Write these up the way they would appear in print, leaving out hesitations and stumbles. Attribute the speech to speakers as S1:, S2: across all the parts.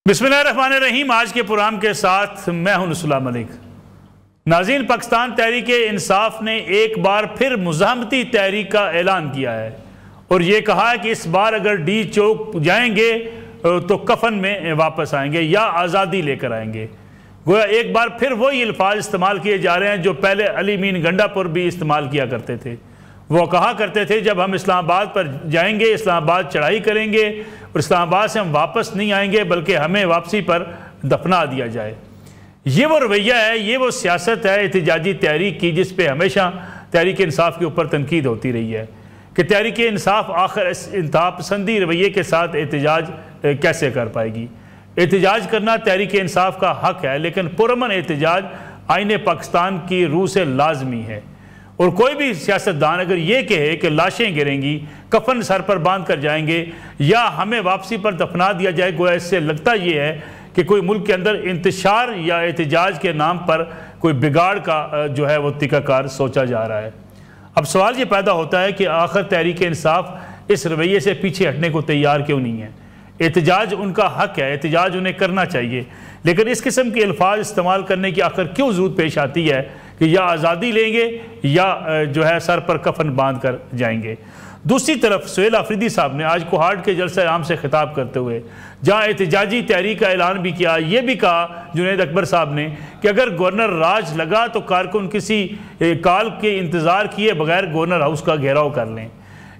S1: बिस्मिल्लाहिर्रहमानिर्रहीम। आज के प्रोग्राम के साथ मैं हूं नुसुल्लाह मलिक। नाज़रीन, पाकिस्तान तहरीक इंसाफ ने एक बार फिर मुज़ाहमती तहरीक का ऐलान किया है और ये कहा है कि इस बार अगर डी चौक जाएंगे तो कफन में वापस आएंगे या आज़ादी लेकर आएंगे। गोया एक बार फिर वही अल्फाज इस्तेमाल किए जा रहे हैं जो पहले अली मीन गंडापुर भी इस्तेमाल किया करते थे। वो कहा करते थे जब हम इस्लामाबाद पर जाएंगे, इस्लामाबाद चढ़ाई करेंगे और इस्लामाबाद से हम वापस नहीं आएंगे बल्कि हमें वापसी पर दफना दिया जाए। ये वो रवैया है, ये वो सियासत है एहतजाजी तहरीक की जिस पे हमेशा तहरीक इंसाफ के ऊपर तनकीद होती रही है कि तहरीक इंसाफ आखिर इस इंतहा पसंदी रवैये के साथ एहतजाज कैसे कर पाएगी। एहतजाज करना तहरीक इंसाफ का हक है, लेकिन पुरअमन एहतजाज आईने पाकिस्तान की रूह से लाजमी है। और कोई भी सियासतदान अगर ये कहे कि लाशें गिरेंगी, कफन सर पर बांध कर जाएंगे या हमें वापसी पर दफना दिया जाए, गोया इससे लगता ये है कि कोई मुल्क के अंदर इंतशार या एहतजाज के नाम पर कोई बिगाड़ का जो है वो तिकाकार सोचा जा रहा है। अब सवाल ये पैदा होता है कि आखिर तहरीक इंसाफ इस रवैये से पीछे हटने को तैयार क्यों नहीं है। एहतजाज उनका हक है, एहतजाज उन्हें करना चाहिए, लेकिन इस किस्म के अल्फाज इस्तेमाल करने की आखिर क्यों ज़रूरत पेश आती है कि या आज़ादी लेंगे या जो है सर पर कफन बांध कर जाएंगे। दूसरी तरफ सुहेल आफरीदी साहब ने आज कोहाट के जलसा आम से खिताब करते हुए जहाँ एहतजाजी तहरीक का ऐलान भी किया, ये भी कहा जुनैद अकबर साहब ने कि अगर गवर्नर राज लगा तो कारकुन किसी काल के इंतज़ार किए बगैर गवर्नर हाउस का घेराव कर लें।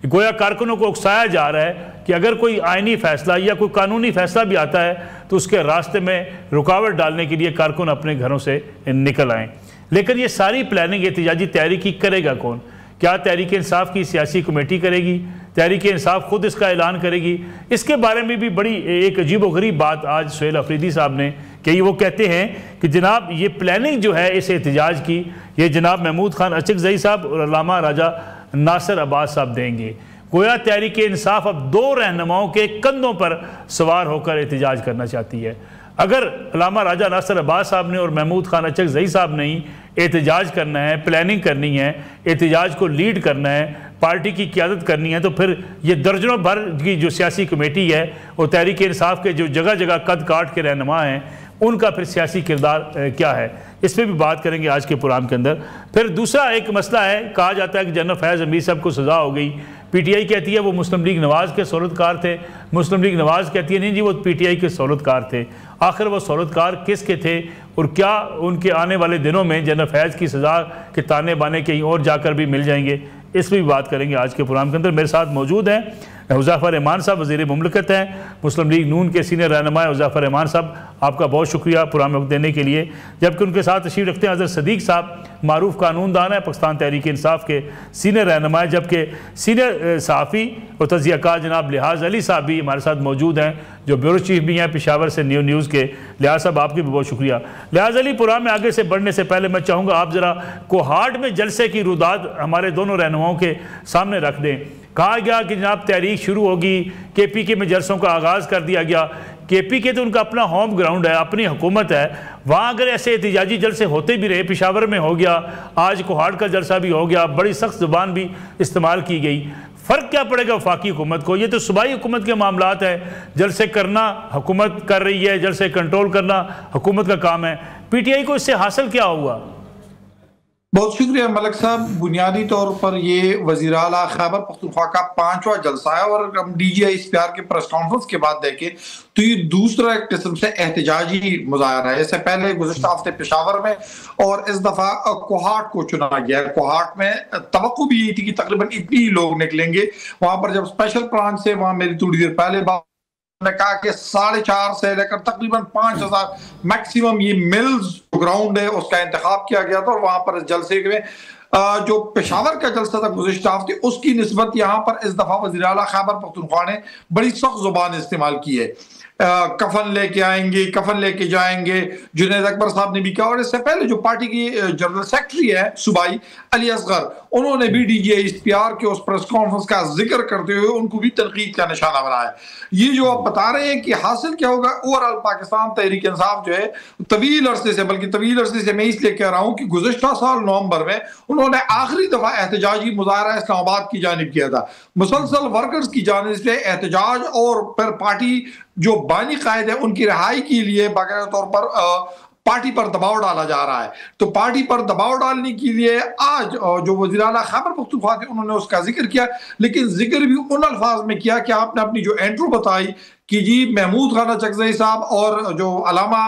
S1: गोया कारकुनों को उकसाया जा रहा है कि अगर कोई आइनी फैसला या कोई कानूनी फैसला भी आता है तो उसके रास्ते में रुकावट डालने के लिए कारकुन अपने घरों से निकल आएँ। लेकिन ये सारी प्लानिंग एहतजाजी तहरीक की करेगा कौन? क्या तहरीक इंसाफ की सियासी कमेटी करेगी? तहरीक इंसाफ खुद इसका ऐलान करेगी? इसके बारे में भी बड़ी एक अजीबोगरीब बात आज सुहेल आफरीदी साहब ने कही। वो कहते हैं कि जनाब ये प्लानिंग जो है इस एहतजाज की, ये जनाब महमूद खान अचकज़ई साहब और अल्लामा राजा नासिर अब्बास साहब देंगे। गोया तहरीक इंसाफ अब दो रहनुमाओं के कंधों पर सवार होकर एहतजाज करना चाहती है। अगर अल्लामा राजा नासिर अब्बास साहब ने और महमूद खान अचकज़ई साहब ने ही एहतजाज करना है, प्लानिंग करनी है, एहतजाज को लीड करना है, पार्टी की क़यादत करनी है, तो फिर ये दर्जनों भर की जो सियासी कमेटी है और तहरीक इंसाफ के जो जगह जगह कद काट के रहनुमा हैं उनका फिर सियासी किरदार क्या है, इस पर भी बात करेंगे आज के प्रोग्राम के अंदर। फिर दूसरा एक मसला है, कहा जाता है कि जनरल फैज़ अमीर साहब को सज़ा हो गई। पीटीआई कहती है वो मुस्लिम लीग नवाज़ के सहूलतकार थे, मुस्लिम लीग नवाज़ कहती है नहीं जी वो पीटीआई के सहूलतकार थे। आखिर वो सहूलतकार किसके थे और क्या उनके आने वाले दिनों में जनरल फैज़ की सज़ा के ताने बाने कहीं और जाकर भी मिल जाएंगे, इस पर भी बात करेंगे आज के प्रोग्राम के अंदर। मेरे साथ मौजूद हैं हुज़ैफ़ा रहमान साहब, वज़ीर मुमलिकत हैं, मुस्लिम लीग नून के सीनियर रहनुमा हुज़ैफ़ा रहमान साहब, आपका बहुत शुक्रिया प्रोग्राम में वक्त देने के लिए। जबकि उनके साथ तशरीफ़ रखते हैं हज़रत सदीक़ साहब, मारूफ कानूनदान है, पाकिस्तान तहरीक इंसाफ के सीनियर रहनुमा है, जबकि सीनियर सहाफ़ी और तज़कियाकार जनाब लिहाज अली साहब भी हमारे साथ मौजूद हैं जो ब्यूरो चीफ भी हैं पेशावर से न्यूज़ के। लिहाज साहब आपकी भी बहुत शुक्रिया। लिहाज अली, प्रोग्राम में आगे से बढ़ने से पहले मैं चाहूँगा आप ज़रा कोहाट में जलसे की रुदात हमारे दोनों रहनुमाओं के सामने रख दें। कहा गया कि जनाब तहरीक शुरू होगी, KPK में जलसों का आगाज़ कर दिया गया। KPK तो उनका अपना होम ग्राउंड है, अपनी हुकूमत है, वहाँ अगर ऐसे एहतजाजी जलसे होते भी रहे, पेशावर में हो गया, आज कोहाट का जलसा भी हो गया, बड़ी सख्त ज़ुबान भी इस्तेमाल की गई, फ़र्क क्या पड़ेगा वफाकी हुकूमत को? ये तो सूबाई हुकूमत के मामलात है, जलसे करना हुकूमत कर रही है, जलसे कंट्रोल करना हुकूमत का काम है। PTI को इससे हासिल क्या हुआ?
S2: बहुत शुक्रिया मलिक साहब। बुनियादी तौर पर ये वज़ीर आला खैबर पख्तूनख्वा का 5वां जलसा है और हम DGI इस्तियार के प्रेस कॉन्फ्रेंस के बाद देखें तो ये दूसरा किस्म से एहतजाजी मुजाहरा है। इससे पहले गुज़श्ता हफ्ते पेशावर में और इस दफ़ा कोहाट को चुना गया। कोहाट में तवक्को भी ये थी कि तकरीबन इतनी ही लोग निकलेंगे। वहां पर जब स्पेशल ब्रांच से वहां मेरी थोड़ी देर पहले ने कहा कि 4.5 से लेकर तकरीबन 5,000 मैक्सिमम ये मिल्स ग्राउंड है उसका इंतखाब किया गया था। और वहां पर इस जलसे में जो पेशावर का जलसा था गुज़श्ता हफ्ते उसकी निस्बत यहाँ पर इस दफा वज़ीर आला खैबर पख्तूनख्वा ने बड़ी सख्त जुबान इस्तेमाल की है। कफन लेके आएंगे, कफन लेके जाएंगे, जुनैद अकबर साहब ने भी कहा। और इससे पहले जो पार्टी की जनरल सेक्रेटरी है सूबाई अली असगर, उन्होंने भी DGI इस्तियार के उस प्रेस कॉन्फ्रेंस का जिक्र करते हुए उनको भी तनकीद का निशाना बनाया। ये जो आप बता रहे हैं कि हासिल क्या होगा, ओवरऑल पाकिस्तान तहरीक इंसाफ जो है तवील अरसे से, बल्कि तवील अरसे से मैं इसलिए कह रहा हूँ कि गुज़श्ता साल नवंबर में उन्होंने आखिरी दफा एहतजाजी मुजाहरा इस्लामाबाद की जानिब किया था। मुसलसल वर्कर्स की जानिब से एहतजाज और फिर पार्टी जो बानी कायद है उनकी रिहाई के लिए बाकायदा तौर पर पार्टी पर दबाव डाला जा रहा है। तो पार्टी पर दबाव डालने के लिए आज जो वज़ीर आला खैबर पख्तूनख्वा थे उन्होंने उसका जिक्र किया, लेकिन जिक्र भी उन अल्फाज में किया कि आपने अपनी जो एंट्रो बताई कि जी महमूद खाना चकजई साहब और जो अलामा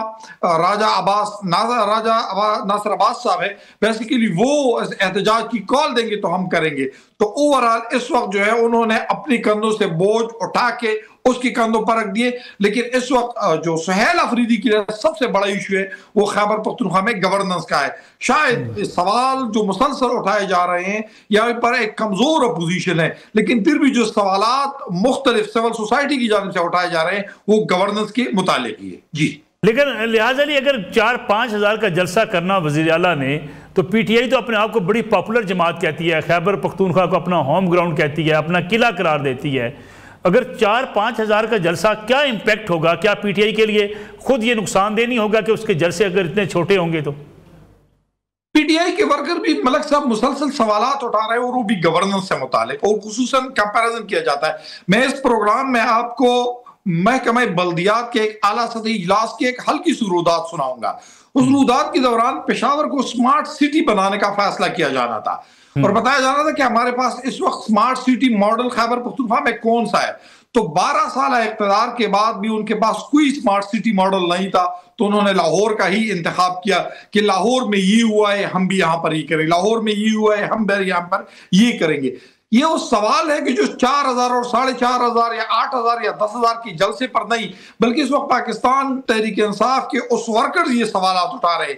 S2: नासिर अब्बास साहब है, बेसिकली वो एहतजाज की कॉल देंगे तो हम करेंगे। तो ओवरऑल इस वक्त जो है उन्होंने अपनी कंधों से बोझ उठा के उसके कंधों पर रख दिए। लेकिन इस वक्त जो सुहेल अफरीदी के लिए सबसे बड़ा इशू है वो खैबर पख्तूनख्वा में गवर्नेंस का है। शायद सवाल जो मुसलसल उठाए जा रहे हैं यहाँ पर एक कमजोर अपोजिशन है, लेकिन फिर भी जो सवालात मुख्तलिफ सिविल सोसाइटी की जानिब से उठाए जा रहे हैं वो गवर्नेंस के मुतालिक ही है। जी,
S1: लेकिन लिहाजा नहीं, अगर 4-5 हज़ार का जलसा करना वज़ीर आला ने, तो पीटीआई तो अपने आप को बड़ी पॉपुलर जमात कहती है, खैबर पख्तूनख्वा को अपना होम ग्राउंड कहती है, अपना किला करार देती है। अगर 4-5 हज़ार का जलसा क्या इम्पैक्ट होगा? क्या पीटीआई के लिए खुद ये नुकसानदेह नहीं होगा कि उसके जलसे अगर इतने छोटे होंगे? तो
S2: पीटीआई के वर्कर भी मलक साहब मुसलसल सवालात उठा रहे हैं और वो भी गवर्नेंस से मुतालिक, और खुसूसन कंपैरिजन किया जाता है। मैं इस प्रोग्राम में आपको महकमा बल्दियात के एक आला सतही इजलास की एक हल्की सी रुदात सुनाऊंगा। उस रुदात के दौरान पेशावर को स्मार्ट सिटी बनाने का फैसला किया जाना था और बताया जा रहा था कि हमारे पास इस वक्त smart city model Khyber Pakhtunkhwa में कौन सा है। तो 12 साल इक़्तिदार के बाद भी उनके पास कोई स्मार्ट सिटी मॉडल नहीं था, तो उन्होंने लाहौर का ही इंतखाब किया कि लाहौर में ये हुआ है हम भी यहां पर ये करेंगे, लाहौर में ये हुआ है हम भी यहां पर ये करेंगे। ये वो सवाल है कि जो 4,000 और 4,500 या 8,000 या 10,000 की जलसे पर नहीं, बल्कि इस वक्त पाकिस्तान तहरीक इंसाफ के उस वर्कर्स ये सवाल उठा रहे।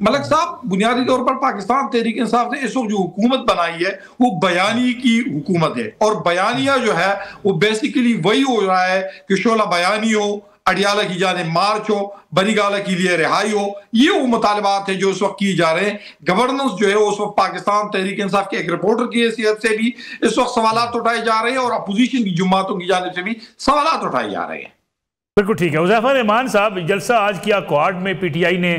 S2: मलक साहब, बुनियादी तौर पर पाकिस्तान तहरीक इंसाफ ने इस वक्त जो हुकूमत बनाई है वो बयानी की हुकूमत है, और बयानिया जो है वो बेसिकली वही हो रहा है कि शोला बयानी हो, अडियाला की जाने मार्च हो, बनीगाला के लिए रिहाई हो। ये वो मुतालबात है जो इस वक्त किए जा रहे हैं। गवर्नेंस जो है उस वक्त पाकिस्तान तहरीक इंसाफ के एक रिपोर्टर की हैसियत से भी इस वक्त सवालात उठाए जा रहे हैं और अपोजिशन की जमातों की जानिब से भी सवालात उठाए जा रहे हैं।
S1: बिल्कुल ठीक है। हुज़ैफा रहमान साहब, जलसा आज किया क्वाड में, पीटीआई ने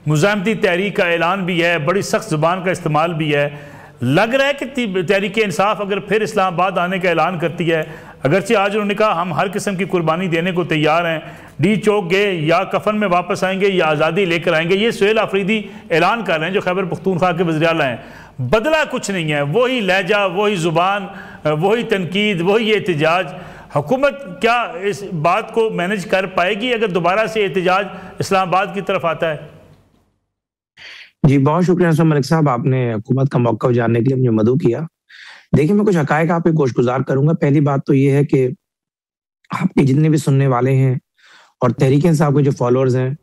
S1: मुज़ाहमती तहरीक का ऐलान भी है, बड़ी सख्त ज़ुबान का इस्तेमाल भी है। लग रहा है कि तहरीक इंसाफ अगर फिर इस्लामाबाद आने का ऐलान करती है, अगरचे आज उन्होंने कहा हम हर किस्म की कुर्बानी देने को तैयार हैं, डी चौक गए या कफन में वापस आएंगे या आज़ादी लेकर आएंगे, ये सुहेल अफरीदी ऐलान कर रहे हैं जो खैबर पख्तूनख्वा के वज़ीर आला हैं। बदला कुछ नहीं है, वही लहजा, वही ज़ुबान, वही तनकीद, वही एहतजाज। हुकूमत क्या इस बात को मैनेज कर पाएगी अगर दोबारा से एहतजाज इस्लामाबाद की तरफ आता है?
S3: जी, बहुत शुक्रिया मलिक साहब, आपने हुकूमत का मौका जानने के लिए मुझे मदऊ किया। देखिए, मैं कुछ हकायक आप पे गोशगुजार करूंगा। पहली बात तो ये है कि आपके जितने भी सुनने वाले हैं और तहरीक इंसाफ के जो फॉलोअर्स हैं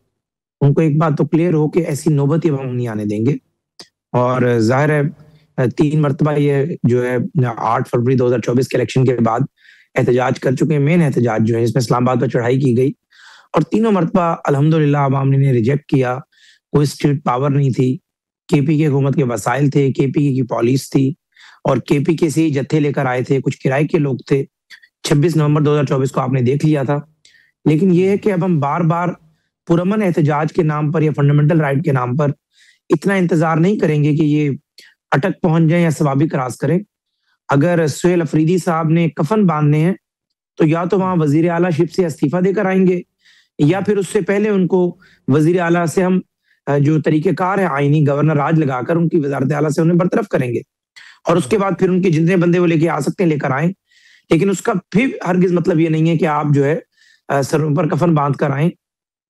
S3: उनको एक बात तो क्लियर हो कि ऐसी नौबत हम नहीं आने देंगे। और जाहिर है 3 मरतबा ये जो है 8 फरवरी 2024 के इलेक्शन के बाद एहतजाज कर चुके हैं, मेन एहतजाज जो है जिसमें इस्लामाबाद पर चढ़ाई की गई, और तीनों मरतबा अल्हम्दुलिल्लाह अवाम ने रिजेक्ट किया। कोई स्टेट पावर नहीं थी, केपीके हुकूमत के वसाइल थे, केपीके की पॉलिस थी और केपीके से ही जत्थे लेकर आए थे, कुछ किराए के लोग थे। 26 नवंबर 2024 को आपने देख लिया था। लेकिन ये है कि अब हम बार बार पुरअमन एहतजाज के नाम पर या फंडामेंटल राइट के नाम पर इतना इंतजार नहीं करेंगे कि ये अटक पहुंच जाए या सवाबी क्रॉस करें। अगर सुहेल अफरीदी साहब ने कफन बांधने हैं तो या तो वहां वजीर आला शिप से इस्तीफा देकर आएंगे या फिर उससे पहले उनको वजीर आला से हम जो तरीकेकार है आईनी गवर्नर राज लगाकर उनकी वजारत आला से उन्हें बरतरफ करेंगे, और उसके बाद फिर उनके जितने बंदे वो लेके आ सकते हैं लेकर आए। लेकिन उसका फिर हरगिज मतलब ये नहीं है कि आप जो है सरों पर कफन बांध कर आए।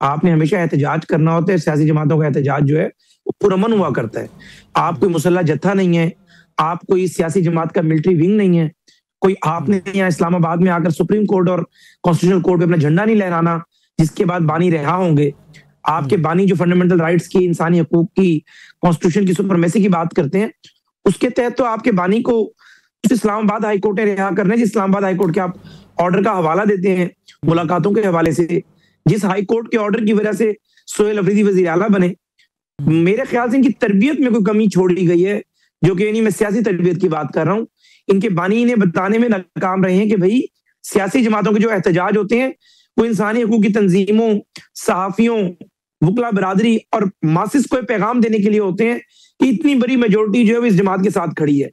S3: आपने हमेशा एहतजाज करना होता है। सियासी जमातों का एहतजाज जो है वो पुरअमन हुआ करता है। आप कोई मुसल्ला जत्था नहीं है, आप कोई सियासी जमात का मिलिट्री विंग नहीं है, कोई आपने यहाँ इस्लामाबाद में आकर सुप्रीम कोर्ट और कॉन्स्टिट्यूशनल कोर्ट पे अपना झंडा नहीं लहराना जिसके बाद बानी रिहा होंगे। आपके बानी जो फंडामेंटल राइट्स की, इंसानी हकूक की, कॉन्स्टिट्यूशन की सुपरमेसी की बात करते हैं, उसके तहत तो आपके बानी को इस्लामाबाद हाईकोर्ट ने रिहा करना है। जिस इस्लामाबाद हाईकोर्ट के आप ऑर्डर का हवाला देते हैं मुलाकातों के हवाले से, जिस हाईकोर्ट के ऑर्डर की वजह से सुहेल अफरीदी वजीर आला बने, मेरे ख्याल से इनकी तरबियत में कोई कमी छोड़ी गई है, जो कि नहीं, मैं सियासी तरबियत की बात कर रहा हूँ। इनके बानी ने बताने में नाकाम रहे हैं कि भाई सियासी जमातों के जो एहतजाज होते हैं वो इंसानी हकूक की तंजीमों, सहाफियों, वकला बरादरी और मासिस को पैगाम देने के लिए होते हैं कि इतनी बड़ी मेजोरिटी जो है वो इस जमात के साथ खड़ी है।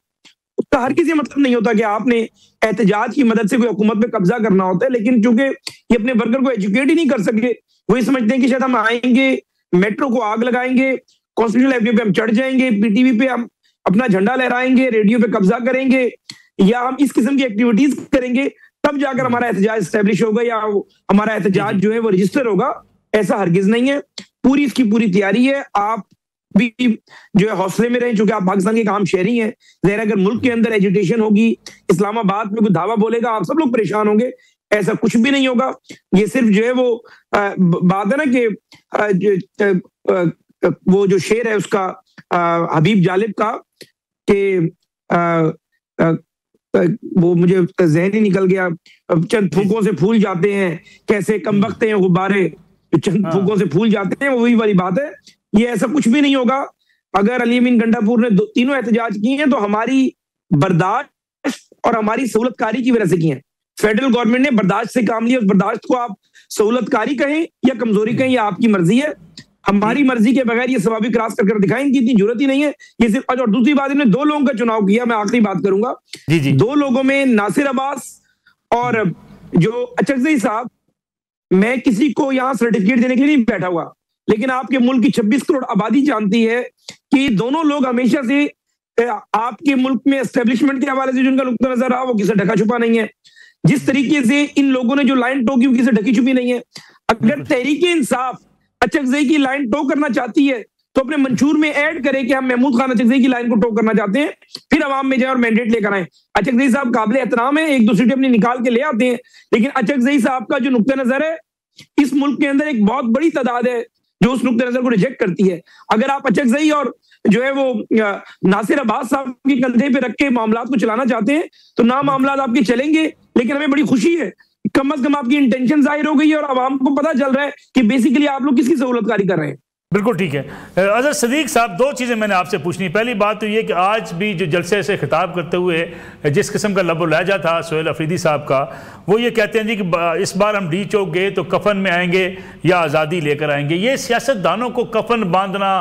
S3: तो हर किसी मतलब नहीं होता कि आपने एहतजाज की मदद से कोई हुकूमत पे कब्जा करना होता है, लेकिन चूंकि ये अपने वर्कर को एजुकेट ही नहीं कर सके, वो ये समझते हैं कि शायद हम आएंगे, मेट्रो को आग लगाएंगे, कॉन्स्टिट्यूशन एवेन्यू पे हम चढ़ जाएंगे, पीटीवी पे हम अपना झंडा लहराएंगे, रेडियो पे कब्जा करेंगे, या हम इस किस्म की एक्टिविटीज करेंगे, तब जाकर हमारा एहतजाज स्टैब्लिश होगा या हमारा एहतजाज जो है वो रजिस्टर होगा। ऐसा हरगिज नहीं है, पूरी इसकी पूरी तैयारी है। आप भी जो है हौसले में रहें, क्योंकि आप पाकिस्तान के काम शहरी हैं। जहर अगर मुल्क के अंदर एजुटेशन होगी, इस्लामाबाद में कोई धावा बोलेगा, आप सब लोग परेशान होंगे। ऐसा कुछ भी नहीं होगा। ये सिर्फ जो है वो बात है ना कि वो जो शेर है उसका हबीब जालिब का कि वो मुझे जहन ही निकल गया, चंद फूकों से फूल जाते हैं, कैसे कमबख्त हैं गुब्बारे, चंद फूकों से फूल जाते हैं, वही वाली बात है। ये ऐसा कुछ भी नहीं होगा। अगर अली अमीन गंडापुर ने तीनों एहतजाज किए हैं तो हमारी बर्दाश्त और हमारी सहूलतकारी की वजह से किए हैं। फेडरल गवर्नमेंट ने बर्दाश्त से काम लिया। उस बर्दाश्त को आप सहूलतकारी कहें या कमजोरी कहें, यह आपकी मर्जी है। हमारी मर्जी के बगैर ये सवाबी क्रॉस कर दिखाएं, इनकी इतनी जरूरत ही नहीं है। ये सिर्फ, और दूसरी बात, इन्होंने दो लोगों का चुनाव किया। मैं आखिरी बात करूंगा। दो लोगों में नासिर अब्बास और जो अचकज़ई साहब, मैं किसी को यहां सर्टिफिकेट देने के लिए नहीं बैठा हुआ, लेकिन आपके मुल्क की 26 करोड़ आबादी जानती है कि दोनों लोग हमेशा से आपके मुल्क में एस्टेब्लिशमेंट के हवाले से जिनका नुक्ता नजर रहा वो किसी ढका छुपा नहीं है। जिस तरीके से इन लोगों ने जो लाइन टो की वो किसी ढकी छुपी नहीं है। अगर तहरीके इंसाफ अचकज़ई की लाइन टो करना चाहती है तो अपने मंशूर में ऐड करे कि हम महमूद खान अचकज़ई की लाइन को टो करना चाहते हैं, फिर अवाम में जाए और मैंडेट लेकर आए। अचकज़ई साहब काबिल एहतराम है, एक दूसरे अपनी निकाल के ले आते हैं, लेकिन अचकज़ई साहब का जो नुक्ता नजर है, इस मुल्क के अंदर एक बहुत बड़ी तादाद है जो उस नुक्ते नजर को रिजेक्ट करती है। अगर आप अचकज़ई और जो है वो नासिर अब्बास साहब के कंधे पे रख के मामला को चलाना चाहते हैं तो ना मामला आपके चलेंगे, लेकिन हमें बड़ी खुशी है कम अज कम आपकी इंटेंशन जाहिर हो गई है और आवाम को पता चल रहा है कि बेसिकली आप लोग किसकी सहूलतकारी कर रहे हैं।
S1: बिल्कुल ठीक है। अजहर सदीक साहब, दो चीज़ें मैंने आपसे पूछनी। पहली बात तो ये कि आज भी जो जलसे से खिताब करते हुए जिस किस्म का लबो लहजा था सोहेल अफरीदी साहब का, वो ये कहते हैं जी कि इस बार हम डी चौक गए तो कफन में आएंगे या आज़ादी लेकर आएंगे। ये सियासतदानों को कफन बांधना,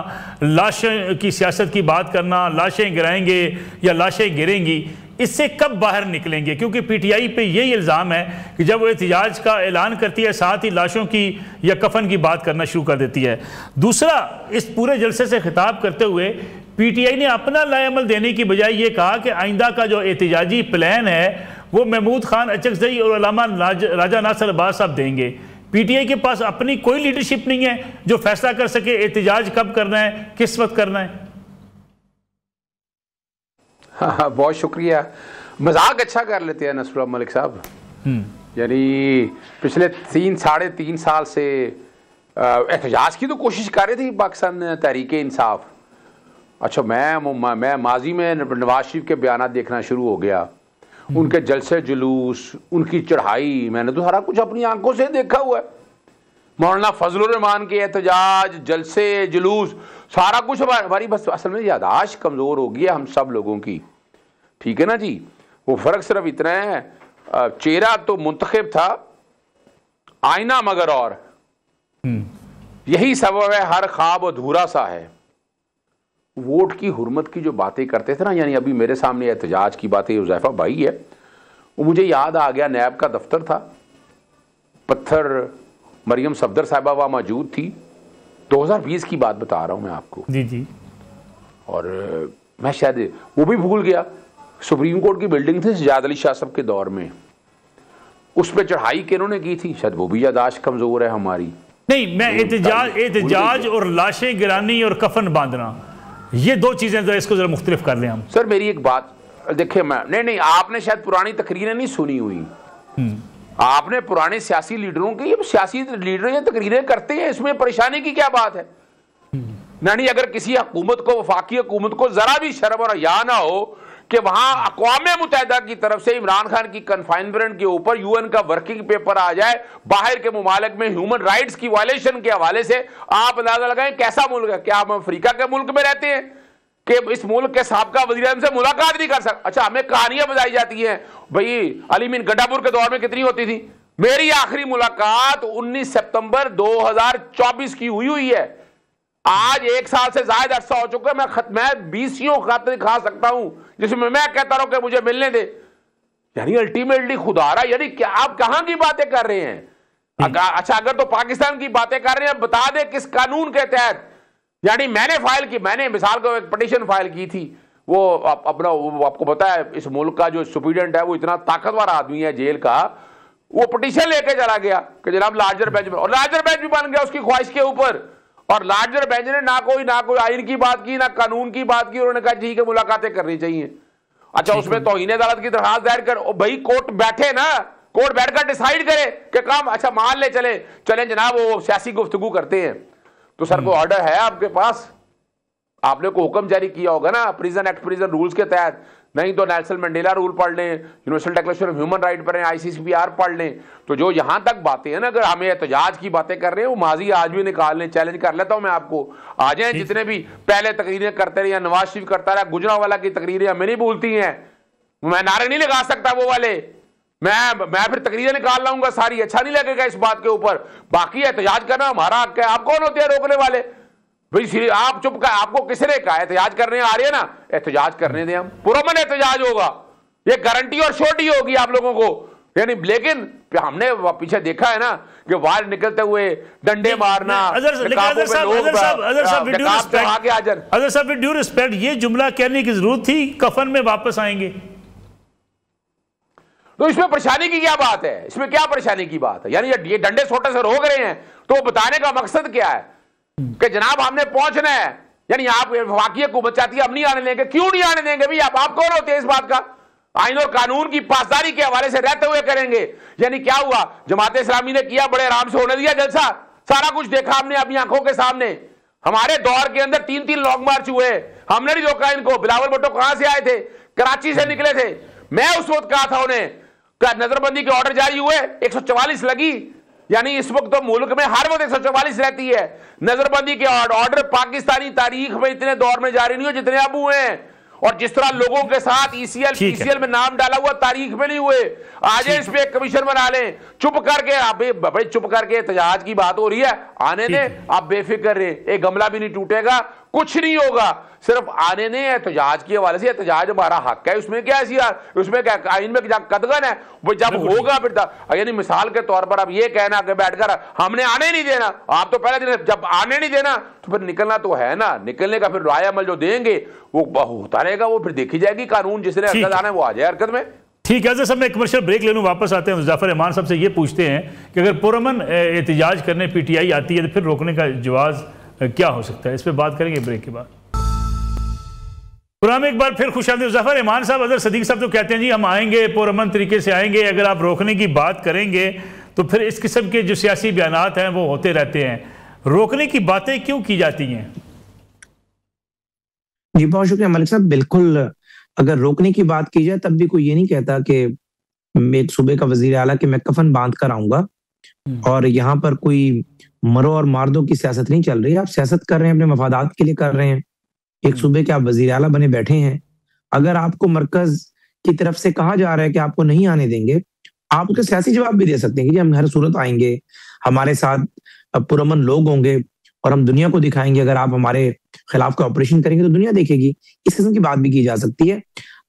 S1: लाशों की सियासत की बात करना, लाशें गिराएंगे या लाशें गिरेंगी, इससे कब बाहर निकलेंगे? क्योंकि पीटीआई पे यही इल्ज़ाम है कि जब वो एहतजाज का ऐलान करती है साथ ही लाशों की या कफन की बात करना शुरू कर देती है। दूसरा, इस पूरे जलसे से खिताब करते हुए पीटीआई ने अपना लाएअमल देने की बजाय ये कहा कि आइंदा का जो एहतजाजी प्लान है वो महमूद खान अचकज़ई और अल्लामा राजा नासिर अब्बास साहब देंगे। पीटीआई के पास अपनी कोई लीडरशिप नहीं है जो फैसला कर सके एहतजाज कब करना है, किस वक्त करना है।
S4: हाँ, बहुत शुक्रिया। मजाक अच्छा कर लेते हैं नसरुल्लाह मलिक साहब। यानी पिछले 3-3.5 साल से एहतजाज की तो कोशिश कर रहे थे पाकिस्तान तहरीक इंसाफ। अच्छा, मैं माजी में नवाज शरीफ के बयान देखना शुरू हो गया, उनके जलसे जुलूस, उनकी चढ़ाई, मैंने तो सारा कुछ अपनी आंखों से देखा हुआ है। मौलाना फजलुर रहमान के एहतजाज, जलसे जुलूस, सारा कुछ हमारी बस असल में यादाश्त कमज़ोर हो गई है हम सब लोगों की, ठीक है ना जी। वो फ़र्क सिर्फ इतना है, चेहरा तो मुंतखब था, आईना मगर और। यही सबब है हर ख्वाब अधूरा सा है। वोट की हुर्मत की जो बातें करते थे ना, यानी अभी मेरे सामने एहतजाज की बातें हुज़ैफा भाई है, वो मुझे याद आ गया, नैब का दफ्तर था, पत्थर मरियम सफदर साहिबा वहाँ मौजूद थी, 2020 की बात बता रहा हूँ मैं आपको। जी। और मैं शायद वो भी भूल गया, सुप्रीम कोर्ट की बिल्डिंग थी सजाद अली शाह साहब के दौर में, उस पर चढ़ाई किन्होंने की थी, शायद वो भी यादाश्त कमजोर है हमारी।
S1: नहीं, मैं एहतजाज और लाशें गिरानी और कफन बांधना, ये दो चीजें जो इसको जरा मुख्तलिफ कर लें हम।
S4: सर मेरी एक बात देखिए, मैं नहीं आपने शायद पुरानी तकरीरें नहीं सुनी हुई। आपने पुराने सियासी लीडरों की, सियासी लीडर ये तकरीरें करते हैं, इसमें परेशानी की क्या बात है? नहीं, अगर किसी हुकूमत को, वफाकी हुकूमत को जरा भी शर्म और हया ना हो कि वहां अक़वाम मुत्तहिदा की तरफ से इमरान खान की कन्फाइनमेंट के ऊपर यूएन का वर्किंग पेपर आ जाए, बाहर के मुमालिक में ह्यूमन राइट्स की वायलेशन के हवाले से, आप अंदाजा लगाएं कैसा मुल्क है। क्या हम अफ्रीका के मुल्क में रहते हैं कि इस मुल्क के साबका वज़ीर-ए-आज़म से मुलाकात नहीं कर सकते? अच्छा, हमें कहानियां बताई जाती हैं भाई अली अमीन गंडापुर के दौर में कितनी होती थी। मेरी आखिरी मुलाकात 19 सितंबर 2024 की हुई है। आज 1 साल से ज्यादा अरसा हो चुका है। मैं 20 खत दिखा सकता हूं जिसमें मैं कहता रहूं कि मुझे मिलने दे। यानी अल्टीमेटली खुदारा, यानी क्या आप कहां की बातें कर रहे हैं? अच्छा, अगर तो पाकिस्तान की बातें कर रहे हैं, बता दे किस कानून के तहत। यानी मैंने मिसाल को एक पिटीशन फाइल की थी, वो अपना आपको पता है इस मुल्क का जो सुप्रीडेंट है वो इतना ताकतवर आदमी है जेल का, वो पिटीशन लेके चला गया कि जनाब लार्जर बेंच में, और लार्जर बेंच भी बन गया उसकी ख्वाहिश के ऊपर। और लार्जर बेंच ने ना कोई आइन की बात की, ना कानून की बात की, उन्होंने कहा ठीक है मुलाकातें करनी चाहिए। अच्छा, उसमें तौहीन अदालत की दरखास्त दायर कर, भाई कोर्ट बैठे ना, कोर्ट बैठकर डिसाइड करे कि काम, अच्छा मान ले चले जनाब वो सियासी गुफ्तगू करते हैं, तो सर को ऑर्डर है आपके पास, आपने को हुक्म जारी किया होगा ना प्रिजन एक्ट, प्रिजन रूल्स के तहत, नहीं तो नेल्सन मंडेला रूल पढ़ लें, universal declaration of human right पढ़ें, ICCPR पढ़ लें। तो जो यहां तक बातें हैं ना, अगर हमें एहतजाज की बातें कर रहे हैं, वो माजी आज भी निकाल लें, चैलेंज कर लेता हूं मैं आपको, आ जाए जितने भी पहले तकरीरें करते रहे, नवाज शरीफ करता रहा, गुजरांवाला की तकरीरें हमें नहीं भूलती हैं, मैं नारे नहीं लगा सकता वो वाले, मैं फिर तकरीरें निकाल लाऊंगा सारी, अच्छा नहीं लगेगा इस बात के ऊपर। बाकी एहतजाज करना हमारा हक है, आप कौन होते हैं रोकने वाले? भाई आप चुप कर, आपको किसने कहा एहतजाज करने आ रही है ना, एहतजाज करने दें, हम पुरअमन एहतजाज होगा, ये गारंटी और श्योरिटी होगी आप लोगों को। यानी लेकिन हमने पीछे देखा है ना कि बाहर निकलते हुए डंडे मारना,
S1: विद ड्यू रिस्पेक्ट, ये जुमला कहने की जरूरत थी कफन में वापस आएंगे?
S4: तो इसमें परेशानी की क्या बात है? इसमें क्या परेशानी की बात है? यानी ये डंडे सोटे से रोक रहे हैं, तो बताने का मकसद क्या है कि जनाब हमने पहुंचना है। यानी आप वाकई हुकूमत चाहती है हम नहीं आने देंगे, क्यों नहीं आने देंगे भाई? आप कौन होते हैं इस बात का? आइन और कानून की पासदारी के हवाले से रहते हुए करेंगे। यानी क्या हुआ, जमात इस्लामी ने किया, बड़े आराम से होने दिया जलसा, सारा कुछ देखा हमने अपनी आंखों के सामने। हमारे दौर के अंदर 3-3 लॉन्ग मार्च हुए, हमने नहीं रोका इनको। बिलावल भुट्टो कहां से आए थे? कराची से निकले थे। मैं उस वक्त कहा था उन्हें, नजरबंदी के ऑर्डर जारी हुए, 144 लगी। यानी इस वक्त तो मुल्क में हर वक्त 144 रहती है। नजरबंदी के ऑर्डर पाकिस्तानी तारीख में इतने दौर में जारी नहीं हुए जितने अब हुए हैं। और जिस तरह लोगों के साथ ECL PCL में नाम डाला हुआ तारीख में नहीं हुए। आज इस पे एक कमीशन बना लें, चुप करके, आप बड़े चुप करके एहतजाज की बात हो रही है, आने दें, आप बेफिक्र रहे, एक गमला भी नहीं टूटेगा, कुछ नहीं होगा, सिर्फ आने दें। एहतजाज के हवाले से एहतजाज हमारा हक है, उसमें क्या है यार, उसमें क्या आइन में कदगन है, वो जब होगा फिर। यानी मिसाल के तौर पर आप ये कहना कि बैठकर हमने आने नहीं देना, आप तो पहले दिन जब आने नहीं देना तो फिर निकलना तो है ना, निकलने का फिर राय अमल जो देंगे वो होता रहेगा, वो फिर देखी जाएगी, कानून जिसने हरकत आना है वो आ जाए हरकत में।
S1: ठीक है सर, मैं कमर्शियल ब्रेक ले लूँ, वापस आते हैं। जाफर रहमान साहब से ये पूछते हैं कि अगर पुरअमन एहतजाज करने PTI आती है तो फिर रोकने का जवाज क्या हो सकता है? इस पर बात करेंगे ब्रेक के बाद। पुराम एक बार फिर खुशामदीद जाफर रहमान साहब। अजहर सदीक साहब तो कहते हैं जी हम आएंगे, पुरअमन तरीके से आएंगे, अगर आप रोकने की बात करेंगे तो फिर इस किस्म के जो सियासी बयानात हैं वो होते रहते हैं, रोकने की बातें क्यों की जाती हैं?
S3: जी बहुत शुक्रिया मलिक साहब। बिल्कुल, अगर रोकने की बात की जाए तब भी कोई ये नहीं कहता कि एक सूबे का वजीर आला कि मैं कफन बांध कर आऊंगा और यहाँ पर कोई मरो और मार दो की सियासत नहीं चल रही है। आप सियासत कर रहे हैं, अपने मफादात के लिए कर रहे हैं। एक सूबे के आप वजीर आला बने बैठे हैं, अगर आपको मरकज की तरफ से कहा जा रहा है कि आपको नहीं आने देंगे, आप उसका सियासी जवाब भी दे सकते हैं कि जी हम हर सूरत आएंगे, हमारे साथ पुरअमन लोग होंगे और हम दुनिया को दिखाएंगे, अगर आप हमारे खिलाफ कोई ऑपरेशन करेंगे तो दुनिया देखेगी। इस किस्म की बात भी की जा सकती है।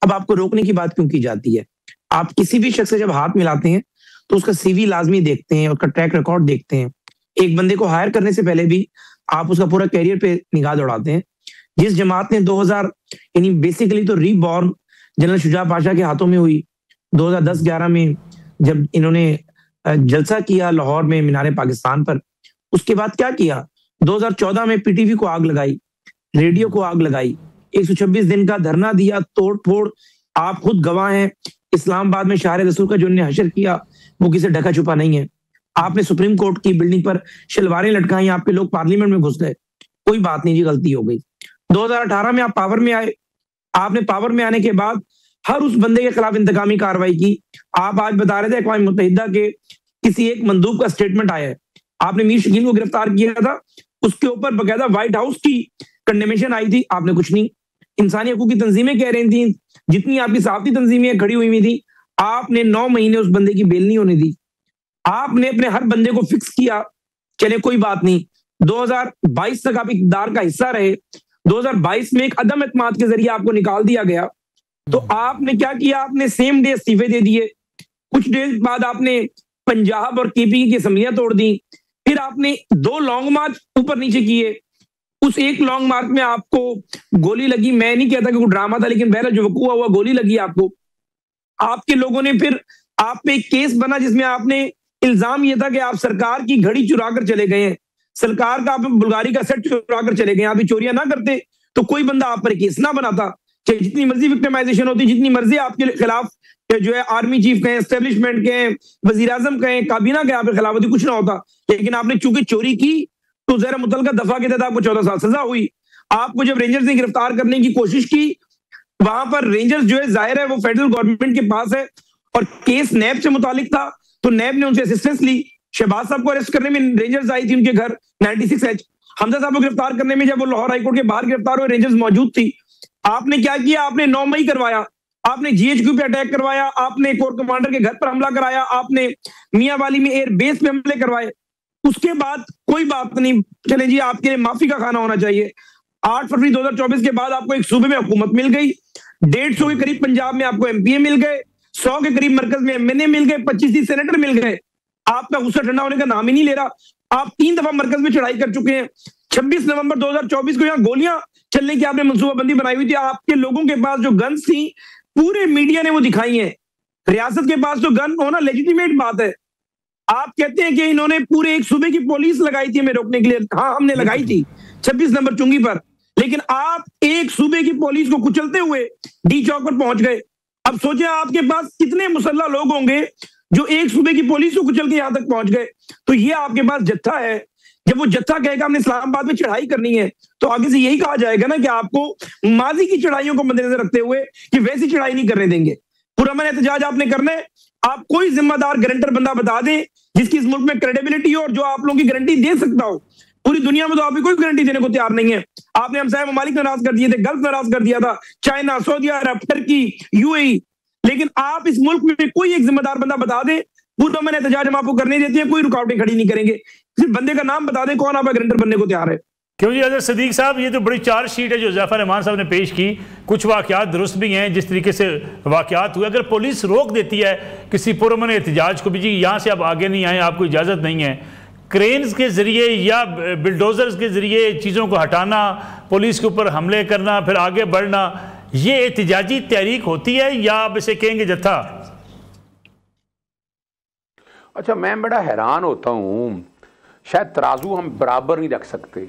S3: अब आपको रोकने की बात क्यों की जाती है? आप किसी भी शख्स से जब हाथ मिलाते हैं तो उसका CV लाजमी देखते हैं, उसका ट्रैक रिकॉर्ड देखते हैं। एक बंदे को हायर करने से पहले भी आप उसका पूरा कैरियर पे निगाह दौड़ाते हैं। जिस जमात ने 2000 यानी बेसिकली तो रीबॉर्न जनरल शुजा पाशा के हाथों में हुई 2010-11 में, जब इन्होंने जलसा किया लाहौर में मीनारे पाकिस्तान पर, उसके बाद क्या किया? 2014 में PTV को आग लगाई, रेडियो को आग लगाई, 126 दिन का धरना दिया, तोड़ फोड़, आप खुद गवाह हैं। इस्लामाबाद में शाह रसूल का जो हशर किया वो किसी ढका छुपा नहीं है। आपने सुप्रीम कोर्ट की बिल्डिंग पर शलवारें लटकाई, आपके लोग पार्लियामेंट में घुस गए, कोई बात नहीं जी, गलती हो गई। 2018 में आप पावर में आए, आपने पावर में आने के बाद हर उस बंदे के खिलाफ इंतकामी कार्रवाई की। आप आज बता रहे थे अक़वाम मुत्तहिदा के किसी एक मंदूब का स्टेटमेंट आया है, आपने मीर शकील को गिरफ्तार किया था, उसके ऊपर बकायदा व्हाइट हाउस की कंडेमेशन आई थी, आपने कुछ नहीं। इंसानी हकूक की तंजीमें कह रही थी, जितनी आपकी सहाफती तंजीमें खड़ी हुई थी, आपने 9 महीने उस बंदे की बेल नहीं होने दी। आपने अपने हर बंदे को फिक्स किया, चले कोई बात नहीं। 2022 तक आप इक़्तिदार का हिस्सा रहे, 2022 में एक अदम एतमाद के जरिए आपको निकाल दिया गया। तो आपने क्या किया, आपने सेम डे इस्तीफे दे दिए, कुछ डेज बाद आपने पंजाब और केपी की असम्बलियां तोड़ दी, फिर आपने 2 लॉन्ग मार्च ऊपर नीचे किए, उस एक लॉन्ग मार्च में आपको गोली लगी, मैं नहीं कहता कि कोई ड्रामा था, लेकिन बहरहाल जो वकूआ हुआ गोली लगी आपको, आपके लोगों ने फिर आप पे एक केस बना जिसमें आपने इल्जाम यह था कि आप सरकार की घड़ी चुरा कर चले गए हैं, सरकार का आप बुल्गारी का सेट चुरा कर चले गए, आप चोरियां ना करते तो कोई बंदा आप पर केस ना बनाता, चाहे जितनी मर्जी विक्टिमाइजेशन होती, जितनी मर्जी आपके खिलाफ जो है आर्मी चीफ कहें, एस्टेब्लिशमेंट कहें, वजीर आजम कहें, काबीना के आपके खिलाफ होती, कुछ ना होता। लेकिन आपने चूंकि चोरी की तो ज़रा मुतलका दफा के तहत आपको 14 साल सजा हुई। आपको जब रेंजर्स ने गिरफ्तार करने की कोशिश की, वहां पर रेंजर्स जो है जाहिर है वो फेडरल गवर्नमेंट के पास है और केस नैब से मुतालिक था, तो नैब ने उनसे असिस्टेंस ली। शहबाज साहब को अरेस्ट करने में रेंजर्स आई थी उनके घर 96H। हमजा साहब को गिरफ्तार करने में जब वो लाहौर हाईकोर्ट के बाहर गिरफ्तार हुए, रेंजर्स मौजूद थी। आपने क्या किया, आपने 9 मई करवाया, आपने GHQ पे अटैक करवाया, आपने कोर कमांडर के घर पर हमला कराया, आपने मियांवाली में एयर बेस पे हमले करवाए। उसके बाद कोई बात नहीं, चले जी आपके लिए माफी का खाना होना चाहिए। 8 फरवरी 2024 के बाद आपको एक सूबे में हुकूमत मिल गई, 150 के करीब पंजाब में आपको MPA मिल गए, 100 के करीब मरकज में MNA मिल गए, 25 सेनेटर मिल गए। आपका गुस्सा ठंडा होने का नाम ही नहीं ले रहा। आप 3 दफा मरकज में चढ़ाई कर चुके हैं। 26 नवंबर 2024 को यहाँ गोलियां चलने की आपने मनसूबाबंदी बनाई हुई थी। आपके लोगों के पास जो गन्स थी पूरे मीडिया ने वो दिखाई है। रियासत के पास तो गन होना लेजिटिमेट बात है। आप कहते हैं कि इन्होंने पूरे एक सूबे की पुलिस लगाई थी हमें रोकने के लिए। हाँ, हमने लगाई थी 26 नंबर चुंगी पर, लेकिन आप एक सूबे की पुलिस को कुचलते हुए डी चौक पर पहुंच गए। अब सोचिए आपके पास कितने मुसल्ला लोग होंगे जो एक सूबे की पुलिस को कुचल के यहां तक पहुंच गए। तो ये आपके पास जत्था है। जब वो जत्था कहेगा हमने इस्लामाबाद में चढ़ाई करनी है, तो आगे से यही कहा जाएगा ना कि आपको माजी की चढ़ाइयों को मद्देनजर रखते हुए कि वैसी चढ़ाई नहीं करने देंगे। पुरअमन एहतजाज आपने करना है, आप कोई जिम्मेदार गारंटर बंदा बता दें जिसकी इस मुल्क में क्रेडिबिलिटी हो और जो आप लोगों की गारंटी दे सकता हो। पूरी दुनिया में तो आपकी कोई गारंटी देने को तैयार नहीं है। आपने हमसाया ममालिक नाराज कर दिए थे, गल्फ नाराज कर दिया था, चाइना, सऊदी अरब, टर्की, UAE, लेकिन आप इस मुल्क में कोई एक जिम्मेदार बंदा बता दें, पुरअमन एहतजाज हम आपको करने देते हैं, कोई रुकावटें खड़ी नहीं करेंगे। सिर्फ बंदे का नाम बता दें कौन आपका गारंटर बनने को तैयार है।
S1: क्यों जी हज़रत सदीक साहब, ये तो बड़ी चार्जशीट है जो ज़फ़र रहमान साहब ने पेश की। कुछ वाक़यात दुरुस्त भी हैं जिस तरीके से वाक़यात हुए। अगर पुलिस रोक देती है किसी पुरअमन एहतजाज को भी, जी यहाँ से आप आगे नहीं आए, आपको इजाज़त नहीं है, क्रेन्स के ज़रिए या बिल्डोज़र्स के ज़रिए चीज़ों को हटाना, पुलिस के ऊपर हमले करना, फिर आगे बढ़ना, ये एहतजाजी तहरीक होती है या आप इसे कहेंगे जत्था?
S4: अच्छा, मैं बड़ा हैरान होता हूँ, शायद तराजू हम बराबर नहीं रख सकते।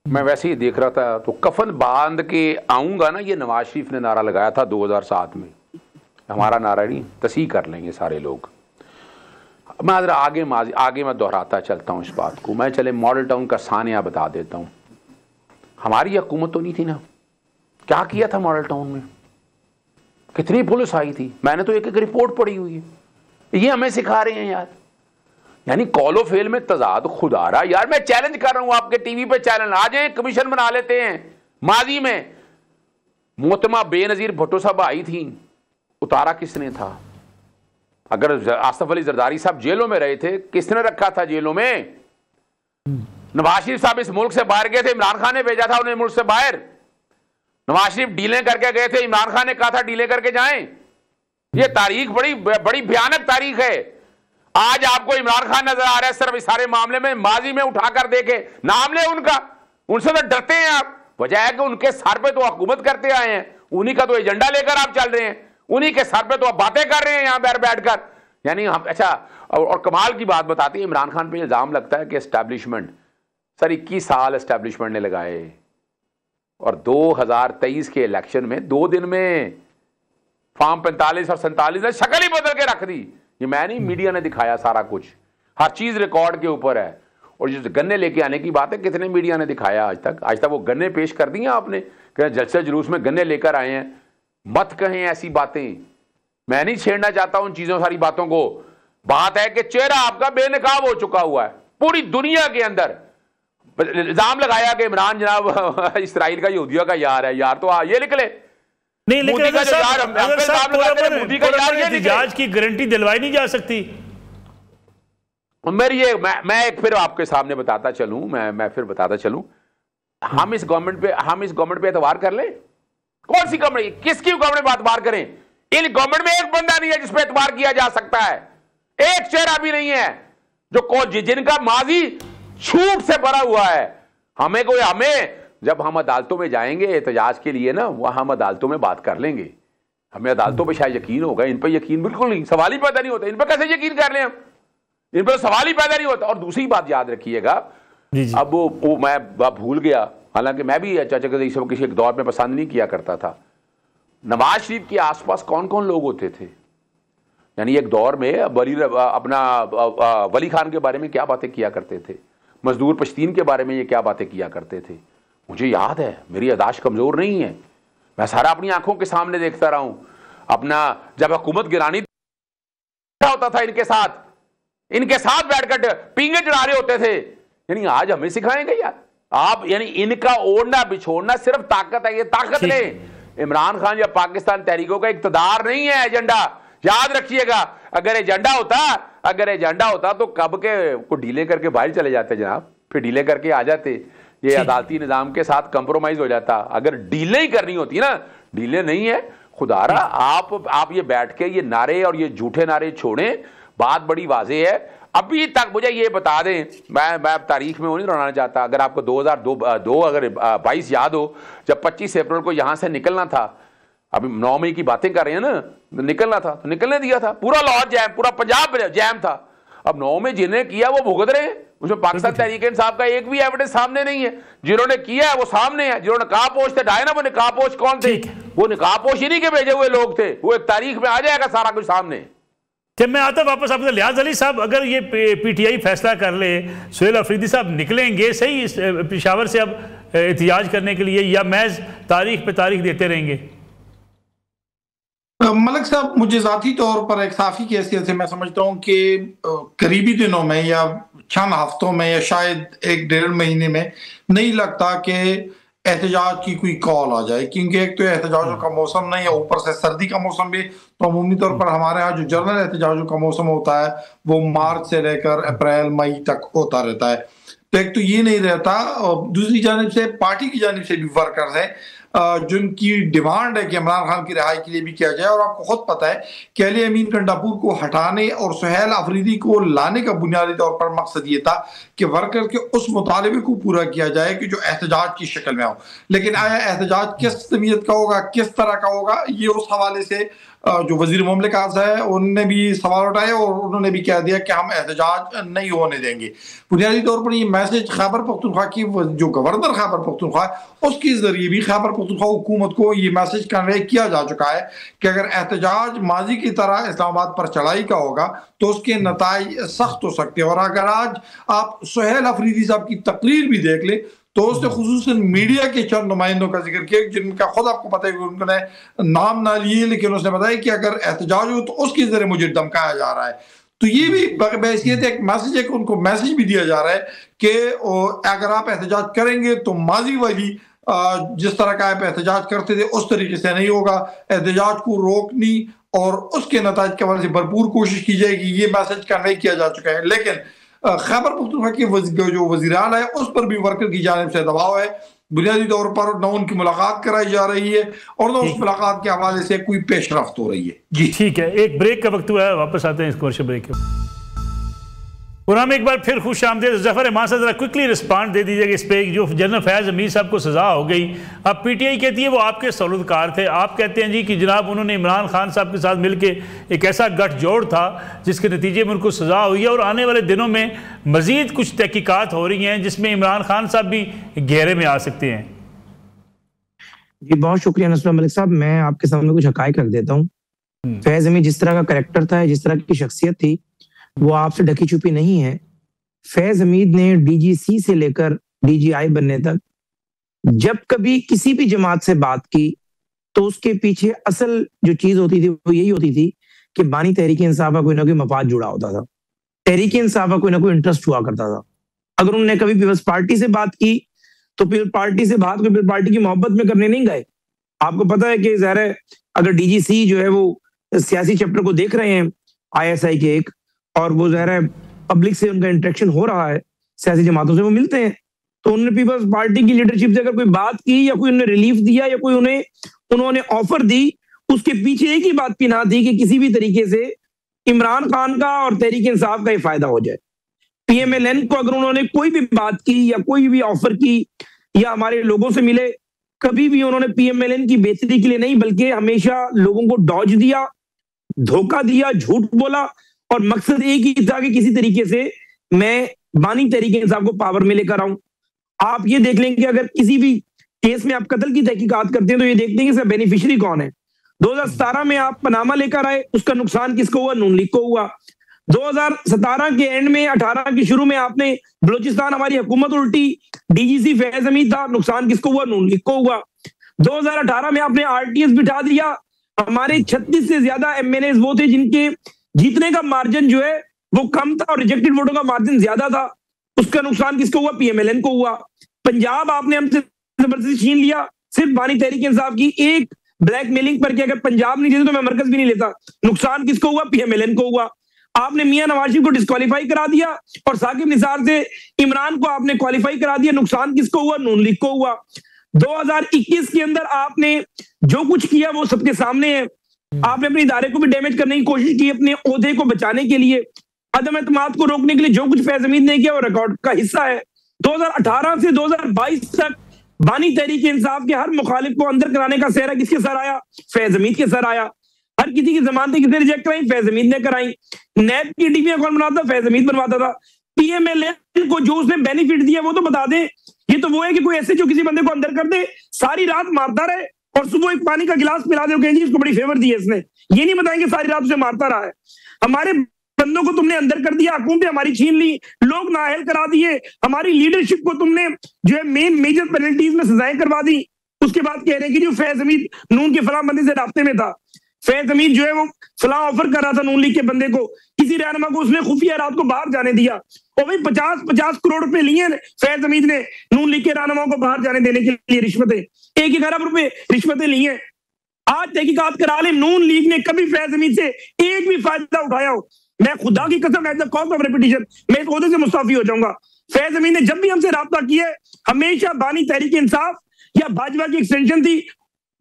S4: मैं वैसे ही देख रहा था तो कफन बांध के आऊँगा ना, ये नवाज शरीफ ने नारा लगाया था 2007 में। हमारा नारा नहीं, तस्हीह कर लेंगे सारे लोग। मैं ज़रा आगे मैं दोहराता चलता हूँ इस बात को। मैं चले मॉडल टाउन का सानिया बता देता हूँ। हमारी हुकूमत तो नहीं थी ना, क्या किया था मॉडल टाउन में, कितनी पुलिस आई थी, मैंने तो एक एक रिपोर्ट पढ़ी हुई है। ये हमें सिखा रहे हैं यार, यानी कॉलो फेल में तजाद खुदारा। यार मैं चैलेंज कर रहा हूं आपके टीवी पे चैनल, आज एक कमीशन बना लेते हैं। माजी में मोहतरमा बेनजीर भुट्टो साहब आई थी, उतारा किसने था? अगर आसफ अली जरदारी साहब जेलों में रहे थे, किसने रखा था जेलों में? नवाज शरीफ साहब इस मुल्क से बाहर गए थे, इमरान खान ने भेजा था उन्हें मुल्क से बाहर। नवाज शरीफ डीलें करके गए थे, इमरान खान ने कहा था डीलें करके जाएं। ये तारीख बड़ी भयानक तारीख है। आज आपको इमरान खान नजर आ रहा है सिर्फ इस सारे मामले में, माजी में उठाकर देखे नाम ले उनका, उनसे तो डरते हैं आप। वजह है कि उनके सर पे तो हुकूमत करते आए हैं, उन्हीं का तो एजेंडा लेकर आप चल रहे हैं, उन्हीं के सर पे तो आप बातें कर रहे हैं यहां बैठकर। यानी हम अच्छा, और कमाल की बात बताती है, इमरान खान पे इल्जाम लगता है कि एस्टैब्लिशमेंट, सर 21 साल एस्टैब्लिशमेंट ने लगाए और 2023 के इलेक्शन में 2 दिन में फॉर्म 45 और 47 ने शक्ल ही बदल के रख दी। ये मैं नहीं, मीडिया ने दिखाया सारा कुछ, हर चीज रिकॉर्ड के ऊपर है। और जो गन्ने लेके आने की बात है, कितने मीडिया ने दिखाया आज तक वो गन्ने पेश कर दिए आपने कि जलसे जुलूस में गन्ने लेकर आए हैं। मत कहें ऐसी बातें, मैं नहीं छेड़ना चाहता उन चीजों सारी बातों को। बात है कि चेहरा आपका बेनकाब हो चुका हुआ है पूरी दुनिया के अंदर। इल्जाम लगाया कि इमरान जनाब इसराइल का यहूदियों का यार है। यार तो ये निकले
S1: नहीं, लेकिन एहतजाज की गारंटी दिलवाई नहीं जा सकती।
S4: मेरी ये मैं एक फिर आपके सामने बताता चलूं, मैं फिर बताता चलूं, हम इस गवर्नमेंट पे एतवार कर लें। कौन सी कंपनी, किसकी कंपनी बात बार करें? इन गवर्नमेंट में एक बंदा नहीं है जिसपे एतबार किया जा सकता है, एक चेहरा भी नहीं है जिनका माजी छूट से भरा हुआ है। हमें जब हम अदालतों में जाएंगे एहतजाज के लिए ना, वहां हम अदालतों में बात कर लेंगे, हमें अदालतों पे शायद यकीन होगा, इन पे यकीन बिल्कुल नहीं, सवाल ही पैदा नहीं होता। इन पे कैसे यकीन कर लें हम? इन पे सवाल ही पैदा नहीं होता। और दूसरी बात याद रखिएगा, अब वो मैं भूल गया, हालांकि मैं भी चाचा के सब किसी एक दौर में पसंद नहीं किया करता था। नवाज शरीफ के आसपास कौन कौन लोग होते थे? यानी एक दौर में वली खान के बारे में क्या बातें किया करते थे, मजदूर पश्तीन के बारे में ये क्या बातें किया करते थे। मुझे याद है, मेरी यादाश्त कमजोर नहीं है, मैं सारा अपनी आंखों के सामने देखता रहा हूं। अपना जब हुकूमत गिरानी होता था, इनके साथ बैठकर पींगे चढ़ा रहे होते थे। यानी आज हमें सिखाएंगे यार आप, यानी इनका ओढ़ना बिछोड़ना सिर्फ ताकत है, ये ताकत नहीं। इमरान खान या पाकिस्तान तहरीकों का इक्तदार नहीं है, एजेंडा याद रखिएगा। अगर एजेंडा होता तो कब के को डीले करके बाहर चले जाते जनाब, फिर डीले करके आ जाते, ये अदालती निजाम के साथ कंप्रोमाइज हो जाता। अगर डीले ही करनी होती ना, डीले नहीं है। खुदारा आप ये बैठ के ये नारे और ये झूठे नारे छोड़ें, बात बड़ी वाज़ेह है। अभी तक मुझे ये बता दें, मैं तारीख में वो नहीं रहना चाहता, अगर आपको 2002 अगर 22 याद हो, जब 25 अप्रैल को यहां से निकलना था, अभी 9 मई की बातें कर रहे हैं ना, निकलना था तो निकलने दिया था, पूरा लाहौर जैम, पूरा पंजाब जैम था। अब 9 में जिन्हें किया वो भुगत रहे हैं, उसमें पाकिस्तान तहरीक-ए-इंसाफ का एक भी एविडेंस सामने नहीं है। जिन्होंने किया है वो सामने है। जिन्होंने निकाहपोश थे ढाए ना, वो निकाहपोश कौन थे? वो निकाहपोश ही नहीं के भेजे हुए लोग थे, वो एक तारीख में आ जाएगा सारा कुछ सामने।
S1: जब मैं आता वापस आपसे, लियाज अली साहब, अगर ये पीटीआई फैसला कर ले सुहेल अफरीदी साहब निकलेंगे सही पेशावर से अब एहतिजाज करने के लिए, या महज तारीख पे तारीख देते रहेंगे?
S2: मलिक साहब, मुझे जाती तौर पर एक साफी की हैसियत से मैं समझता हूँ कि करीबी दिनों में या चंद हफ्तों में या शायद 1-1.5 महीने में नहीं लगता कि एहतजाज की कोई कॉल आ जाए, क्योंकि एक तो एहतजाजों का मौसम नहीं है, ऊपर से सर्दी का मौसम भी। तो अमूमी तौर पर हमारे यहाँ जो जनरल एहतजाजों का मौसम होता है वो मार्च से लेकर अप्रैल मई तक होता रहता है। तो एक तो ये नहीं रहता, और दूसरी जानिब से पार्टी की जानिब से भी वर्कर्स हैं जिनकी डिमांड है कि इमरान खान की रिहाई के लिए भी किया जाए। और आपको खुद पता है कि अली अमीन कंडापुर को हटाने और सुहेल अफरीदी को लाने का बुनियादी तौर पर मकसद ये था कि वर्कर के उस मुतालबे को पूरा किया जाए कि जो एहतजाज की शक्ल में हो। लेकिन आया एहतजाज किस तमीयत का होगा, किस तरह का होगा, ये उस हवाले से जो वजीर मुमलिकात है उन्होंने भी सवाल उठाए और उन्होंने भी कह दिया कि हम एहतजाज नहीं होने देंगे। बुनियादी तौर पर ये मैसेज खैबर पख्तूनख्वा की जो गवर्नर खैबर पख्तूनख्वा उसके जरिए भी खैबर पख्तूनख्वा हुकूमत को ये मैसेज कन्वे किया जा चुका है कि अगर एहतजाज माजी की तरह इस्लामाबाद पर चढ़ाई का होगा तो उसके नताइज सख्त हो सकते हैं। और अगर आज आप सुहेल अफरीदी साहब की तकरीर भी देख ले तो उसने खुसूसन मीडिया के चंद नुमाइंदों का जिक्र किया जिनका खुद आपको पता है कि उन्होंने नाम ना लिए, लेकिन उसने बताया कि अगर एहतजाज हो तो उसके जरिए मुझे धमकाया जा रहा है। तो ये भी बहैसियत एक मैसेज है कि उनको मैसेज भी दिया जा रहा है कि अगर आप एहतजाज करेंगे तो माजी वाली जिस तरह का आप एहतजाज करते थे उस तरीके से नहीं होगा, एहतजाज को रोकनी और उसके नताज के हवाले से भरपूर कोशिश की जाएगी। ये मैसेज कन्वे किया जा चुका है। लेकिन खैबर पख्तूनख्वा की जो वज़ीर आला है उस पर भी वर्कर की जानिब से दबाव है। बुनियादी तौर पर न उनकी मुलाकात कराई जा रही है और न उस मुलाकात के हवाले से कोई पेशरफ्त हो रही है। जी ठीक है, एक ब्रेक का वक्त हुआ है, वापस आते हैं इस कमर्शियल ब्रेक के। पुराम एक बार फिर खुश आमदीद। जफर इमाम साहब जरा क्विकली रिस्पांड दे दीजिएगा इस पे, जो जनरल फैज़ अमीर साहब को सजा हो गई। अब पीटीआई कहती है वो आपके सौलतकार थे, आप कहते हैं जी कि जनाब उन्होंने इमरान खान साहब के साथ मिलकर एक ऐसा गठजोड़ था जिसके नतीजे में उनको सजा हुई है और आने वाले दिनों में मजीद कुछ तहकीकात हो रही हैं जिसमें इमरान खान साहब भी घेरे में आ सकते हैं।
S3: जी बहुत शुक्रिया नसरुल्लाह मलिक साहब, मैं आपके सामने कुछ हकायक रख देता हूँ। फैज अमीर जिस तरह का करैक्टर था, जिस तरह की शख्सियत थी, वो आपसे ढकी छुपी नहीं है। फैज हमीद ने डीजीसी से लेकर डीजीआई बनने तक जब कभी किसी भी जमात से बात की तो उसके पीछे असल जो चीज होती थी वो यही होती थी कि बानी तहरीक-ए-इंसाफ का कोई ना कोई मफाद जुड़ा होता था, तहरीक-ए-इंसाफ का कोई ना कोई इंटरेस्ट हुआ करता था। अगर उन्होंने कभी पीपल्स पार्टी से बात की तो पीपल्स पार्टी से बात पीपल्स पार्टी की मोहब्बत में करने नहीं गए। आपको पता है कि ज़ाहिर है अगर डीजीसी जो है वो सियासी चैप्टर को देख रहे हैं ISI के एक, और वो ज़ाहिर है पब्लिक से उनका इंटरेक्शन हो रहा है, सियासी जमातों से वो मिलते हैं, तो उन्होंने पीपल्स पार्टी की लीडरशिप से अगर कोई बात की या कोई उन्हें रिलीफ दिया या कोई उन्हें उन्होंने ऑफर दी, उसके पीछे एक ही बात की ना थी कि किसी भी तरीके से इमरान खान का और तहरीक इंसाफ का ये फायदा हो जाए। पीएमएलएन को अगर उन्होंने कोई भी बात की या कोई भी ऑफर की या हमारे लोगों से मिले, कभी भी उन्होंने पीएमएलएन की बेहतरी के लिए नहीं, बल्कि हमेशा लोगों को डॉज दिया, धोखा दिया, झूठ बोला, और मकसद एक ही था कि किसी तरीके से मैं बानी तहरीक इंसाफ को पावर में लेकर आऊं। आप ये देख लेंगे अगर किसी भी केस में आप कत्ल की तहकीकात करते हैं तो ये देखते हैं कि इसका बेनिफिशियरी कौन है। 2017 में आप पनामा लेकर आए, उसका नुकसान किसको हुआ? नून लीग को हुआ। 2017 के एंड में 18 के शुरू में आपने बलोचिस्तान हमारी हुकूमत उल्टी, डीजीसी फैज हमीद था, नुकसान किसको हुआ? नून लीग को हुआ। 2018 में आपने आरटीएस बिठा दिया, हमारे 36 से ज्यादा एमएलए वो थे जिनके जीतने का मार्जिन जो है वो कम था और रिजेक्टेड वोटों का मार्जिन ज्यादा था, उसका नुकसान किसको हुआ? पीएमएलएन को हुआ। पंजाब आपने हमसे जबरदस्ती छीन लिया, सिर्फ बानी तहरीक इंसाफ की एक ब्लैकमेलिंग पर कि अगर पंजाब नहीं जीते तो मैं मरकज भी नहीं लेता, नुकसान किसको हुआ? पीएमएलएन को हुआ। आपने मियां नवाज शरीफ को डिस्क्वालीफाई करा दिया और साकिब निसार से इमरान को आपने क्वालिफाई करा दिया, नुकसान किसको हुआ? नून लीग को हुआ। 2021 के अंदर आपने जो कुछ किया वो सबके सामने है। आपने अपने इदारे को भी डैमेज करने की कोशिश की अपने ओहदे को बचाने के लिए, अदम एतमाद को रोकने के लिए जो कुछ फैज हमीद ने किया वो रिकॉर्ड का हिस्सा है। 2018 से 2022 तक बानी तहरीक इंसाफ के हर मुखालिफ को अंदर कराने का सेहरा किसके सर आया? फैज हमीद के सर आया। हर किसी की जमानतें किसने रिजेक्ट कराई? फैज हमीद ने कराई। नैब की टीवियां कौन बनाता? फैज हमीद बनवाता था। पीएमएलएन को जो उसने बेनिफिट दिया वो तो बता दें। ये तो वो है कि कोई ऐसे जो किसी बंदे को अंदर कर दे, सारी रात मारता रहे और सुबह एक पानी का गिलास पिला दे, कहेंगे इसको बड़ी फेवर दी है इसने। ये नहीं बताएंगे सारी रात उसे मारता रहा है। हमारे बंदों को तुमने अंदर कर दिया, हुकूमतें हमारी छीन ली, लोग नाअहल करा दिए, हमारी लीडरशिप को तुमने जो है मेजर पेनल्टीज में सजाएं करवा दी। उसके बाद कह रहे हैं कि जो फैज हमीद नून के फलां बंदे से राब्ते में था, फैज हमीद जो है वो फलां ऑफर कर रहा था नून लीग के बंदे को, किसी रहनुमा को उसने खुफिया रात को बाहर जाने दिया और भाई 50 करोड़ रुपए लिए फैज हमीद ने नून लीग के रहनुमा को बाहर जाने देने के लिए रिश्वतें, 1 अरब रुपए रिश्वतें ली हैं। आज तहकीकात करा ले, नून लीग ने कभी फैज हमीद से एक भी फायदा उठाया हो? मैं खुदा की कसम as the cost of reputation मैं इस ओहदे से मुस्ताफी हो जाऊंगा। फैज हमीद ने जब भी हमसे राब्ता किया हमेशा बानी तहरीक इंसाफ या भाजपा की एक्सटेंशन थी,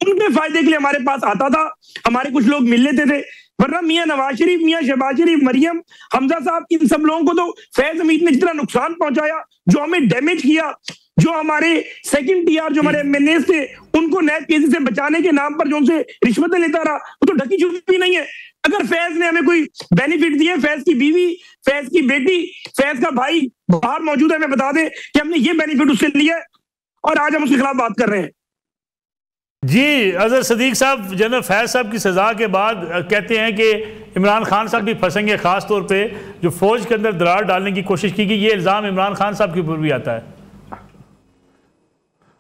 S3: उनके फायदे के लिए हमारे पास आता था, हमारे कुछ लोग मिल लेते थे, वरना मियां नवाज शरीफ, मियां शहबाज शरीफ, मरियम, हमजा साहब, इन सब लोगों को तो फैज हमीद ने जितना नुकसान पहुंचाया, जो हमें डैमेज किया, जो हमारे सेकंड टीआर जो हमारे एमएनए थे उनको नैब केसेस से बचाने के नाम पर जो उनसे रिश्वतें लेता रहा, वो तो ढकी छुपी नहीं है। अगर फैज ने हमें कोई बेनिफिट दिए, फैज की बीवी, फैज की बेटी, फैज का भाई बाहर मौजूद है, हमें बता दें कि हमने ये बेनिफिट उससे लिया और आज हम उसके खिलाफ बात कर रहे हैं।
S1: जी अजहर सदीक साहब, जनरल फैज साहब की सजा के बाद कहते हैं कि इमरान खान साहब भी फंसेंगे, खास तौर पे जो फौज के अंदर दरार डालने की कोशिश की गई, ये इल्जाम इमरान खान साहब के ऊपर भी आता है।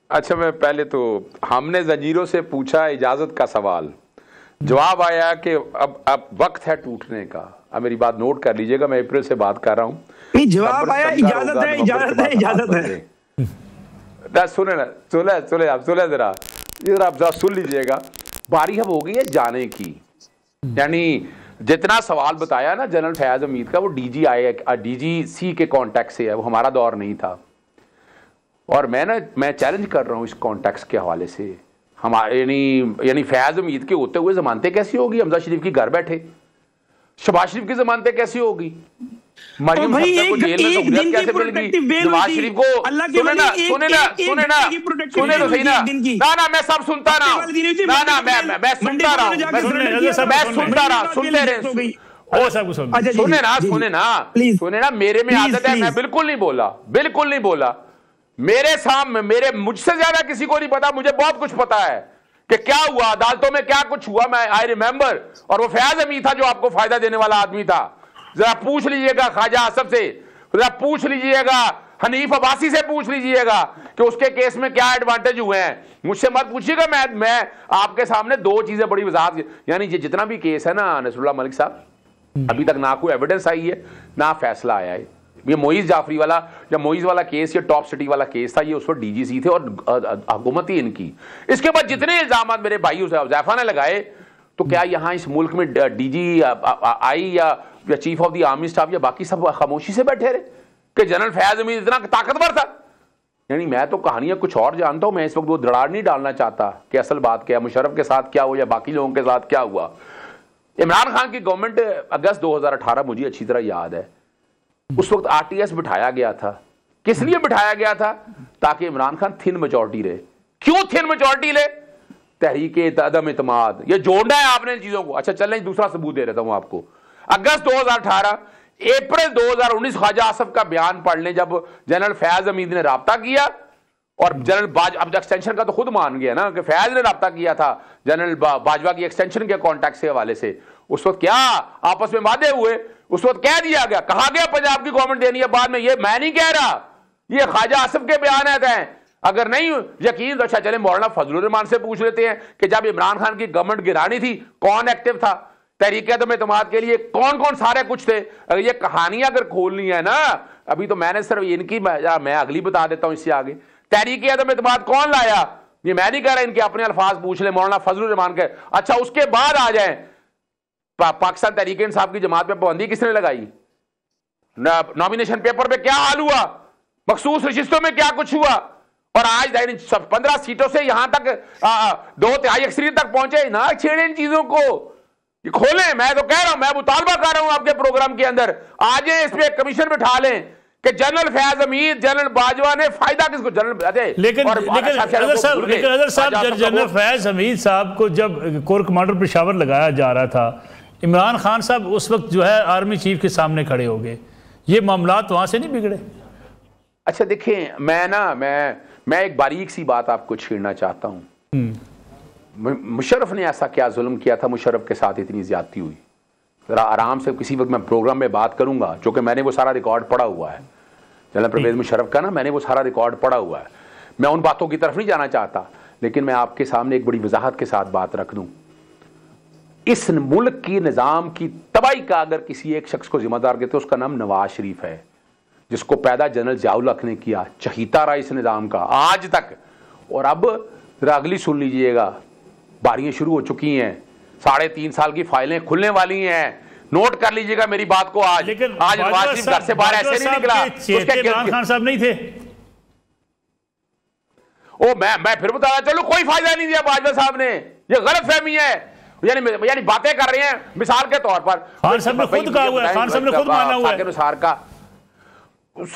S4: अच्छा, मैं पहले तो हमने जंजीरों से पूछा इजाजत का सवाल, जवाब आया कि अब वक्त है टूटने का। अब मेरी बात नोट कर लीजिएगा, मैं अप्रैल से बात कर रहा हूँ।
S3: नहीं, जवाब आया इजाजत है, इजाजत है, इजाजत है।
S4: सुने जरा आप सुन लीजिएगा। बारी अब हो गई है जाने की, यानी जितना सवाल बताया ना जनरल फैज हमीद का, वो डीजीसी के कॉन्टेक्ट से है, वो हमारा दौर नहीं था। और मैं चैलेंज कर रहा हूँ इस कॉन्टेक्स्ट के हवाले से, हमारे यानी फैज हमीद के होते हुए जमानतें कैसी होगी? हमजा शरीफ की घर बैठे शहबाज शरीफ की जमानतें कैसी होगी? मरियम को जेल में सहूलियत कैसे मिलेगी? नवाज शरीफ को सुने ना सही ना, मैं सब सुनता रहा हूँ, मैं सुनता रहा हूँ, सुने ना, मेरे में आदत है, मैं बिल्कुल नहीं बोला। मेरे सामने मुझसे ज्यादा किसी को नहीं पता, मुझे बहुत कुछ पता है कि क्या हुआ अदालतों में, क्या कुछ हुआ, मैं आई रिमेंबर। और वो फैज हमीद था जो आपको फायदा देने वाला आदमी था। जरा पूछ लीजिएगा ख्वाजा आसफ से, जरा पूछ लीजिएगा हनीफ अब्बासी से, पूछ लीजिएगा कि उसके केस में क्या एडवांटेज हुए हैं। मुझसे मत पूछिएगा, मैं आपके सामने दो चीजें बड़ी वजाहत, यानी ये जितना भी केस है ना नसरुल्लाह मलिक साहब, अभी तक ना कोई एविडेंस आई है ना फैसला आया है। ये मोइज जाफरी वाला या मोइज वाला केस, ये टॉप सिटी वाला केस था, ये उस वक्त डीजीसी थे और हुकूमत ही इनकी। इसके बाद जितने इल्जाम मेरे भाई हुज़ैफा ने लगाए, तो क्या यहाँ इस मुल्क में डीजी आई या chief of the army staff या बाकी सब खामोशी से बैठे रहे कि जनरल फैज हमीद इतना ताकतवर था? यानी मैं तो कहानियां कुछ और जानता हूं, मैं इस वक्त वो दरार नहीं डालना चाहता कि असल बात क्या है, मुशर्रफ के साथ क्या हुआ या बाकी लोगों के साथ क्या हुआ। इमरान खान की गवर्नमेंट अगस्त 2018 मुझे अच्छी तरह याद है, उस वक्त आरटीएस बिठाया गया था। किस लिए बिठाया गया था? ताकि इमरान खान थिन मेजॉरिटी रहे। क्यों थिन मेजॉरिटी ले? तहरीक अदम इतमाद, ये जोड़ना है आपने इन चीजों को। अच्छा चलें, दूसरा सबूत दे देता हूं आपको। अगस्त 2018, अप्रैल 2019 ख्वाजा आसफ का बयान पढ़ लें, जब जनरल फैज हमीद ने राब्ता किया और जनरल अब एक्सटेंशन का तो खुद मान गया ना कि फैज ने राब्ता किया था जनरल बाजवा की एक्सटेंशन के कॉन्टैक्ट से हवाले से। उस वक्त क्या आपस में वादे हुए, उस वक्त कह दिया गया, कहा गया पंजाब की गवर्नमेंट देनी है। बाद में ये मैं नहीं कह रहा, ये ख्वाजा आसफ के बयान हैं। अगर नहीं यकीन तो अच्छा चले मौलाना फजलुर रहमान से पूछ लेते हैं कि जब इमरान खान की गवर्नमेंट गिरानी थी कौन एक्टिव था, तहरीक अदम इत्तेमाद के लिए कौन कौन सारे कुछ थे। अगर ये कहानियां अगर खोलनी है ना, अभी तो मैंने सिर्फ इनकी मैं अगली बता देता हूं इससे आगे। तहरीक अदम इत्तेमाद कौन लाया, ये मैं नहीं कह रहा, इनके अपने अल्फाज पूछ ले मौलाना फजलुर रहमान के। अच्छा उसके बाद आ जाए पाकिस्तान तहरीक इंसाफ की जमात पे पाबंदी किसने लगाई, नॉमिनेशन पेपर पे क्या हाल हुआ, मखसूस रिश्तों में क्या कुछ हुआ, और आज 15 सीटों से यहां तक 2/3 अक्सरियत तक पहुंचे ना। छेड़े इन चीजों को, ये खोलें। मैं तो कह रहा हूं, मैं मुतालबा कर रहा हूं आपके प्रोग्राम के अंदर, आज इस पे कमीशन बिठा लें कि जनरल फैज हमीद, जनरल बाजवा ने फायदा किसको, जनरल
S1: लेकिन अदर साहब जनरल फैज हमीद साहब को जब कोर कमांडर पेशावर लगाया जा रहा था, इमरान खान साहब उस वक्त जो है आर्मी चीफ के सामने खड़े हो गए, ये मामलात वहां से नहीं बिगड़े?
S4: अच्छा देखें, मैं एक बारीक सी बात आपको छेड़ना चाहता हूं। मुशर्रफ ने ऐसा क्या जुल्म किया था, मुशर्रफ के साथ इतनी ज्यादती हुई? जरा आराम से किसी वक्त मैं प्रोग्राम में बात करूंगा, जो कि मैंने वो सारा रिकॉर्ड पढ़ा हुआ है जनरल परवेज मुशर्रफ का ना, मैंने वो सारा रिकॉर्ड पढ़ा हुआ है। मैं उन बातों की तरफ नहीं जाना चाहता, लेकिन मैं आपके सामने एक बड़ी वजाहत के साथ बात रख दूं। इस मुल्क की निज़ाम की तबाही का अगर किसी एक शख्स को जिम्मेदार कहते उसका नाम नवाज शरीफ है, जिसको पैदा जनरल जियाउल हक ने किया, चहीता रहा इस निज़ाम का आज तक। और अब जरा अगली सुन लीजिएगा, बारियां शुरू हो चुकी हैं, 3.5 साल की फाइलें खुलने वाली हैं, नोट कर लीजिएगा मेरी बात को। आज नवाज शरीफ घर से बाहर ऐसे नहीं निकला, उसके इमरान खान साहब नहीं थे। ओ मैं फिर बताया, चलो कोई फायदा नहीं दिया बाजवा साहब ने, ये गलत फहमी है, यानी बातें कर रहे हैं मिसाल के तौर पर। खान साहब ने खुद कहा हुआ है, खान साहब ने खुद माना हुआ है अनुसार का।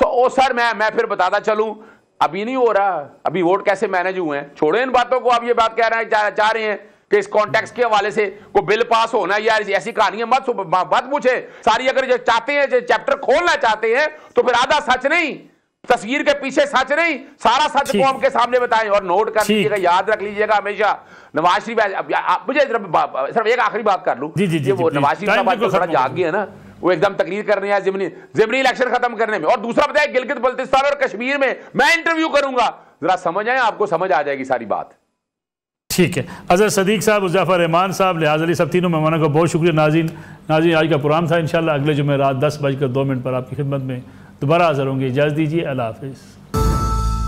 S4: ओ सर मैं फिर बताता चलूं, अभी नहीं हो रहा, अभी वोट कैसे मैनेज हुए हैं, छोड़े इन बातों को। आप ये बात कह रहे हैं, चाह रहे हैं कि इस कॉन्टेक्स्ट के हवाले से कोई बिल पास होना है, यार ऐसी कहानियां मत पूछे सारी। अगर चाहते हैं चैप्टर खोलना चाहते हैं तो फिर आधा सच नहीं, तस्वीर के पीछे सच नहीं, सारा सच कौम के सामने बताएं। और नोट कर लीजिएगा, याद रख लीजिएगा हमेशा, नवाज शरीफ। मुझे सिर्फ एक आखिरी बात कर लूं, वो नवाज शरीफ साहब थोड़ा जाग गया ना, वो एकदम तकरीर कर रहे हैं ज़िमनी इलेक्शन खत्म करने में। और दूसरा बताया गिलगित बल्तिस्तान और कश्मीर में मैं इंटरव्यू करूंगा, जरा समझ आए, आपको समझ आ जाएगी सारी बात।
S1: ठीक है, अजहर सदीक साहब, मुज़फ़्फ़र रहमान साहब, लिहाज अली, सब तीनों मेहमानों का बहुत शुक्रिया। नाज़रीन आज का प्रोग्राम था, इंशाल्लाह अगले जुमे रात 10:02 पर आपकी खिदमत में दोबारा हाज़िर होंगे। इजाज़त दीजिए, अल्लाह हाफ़िज़।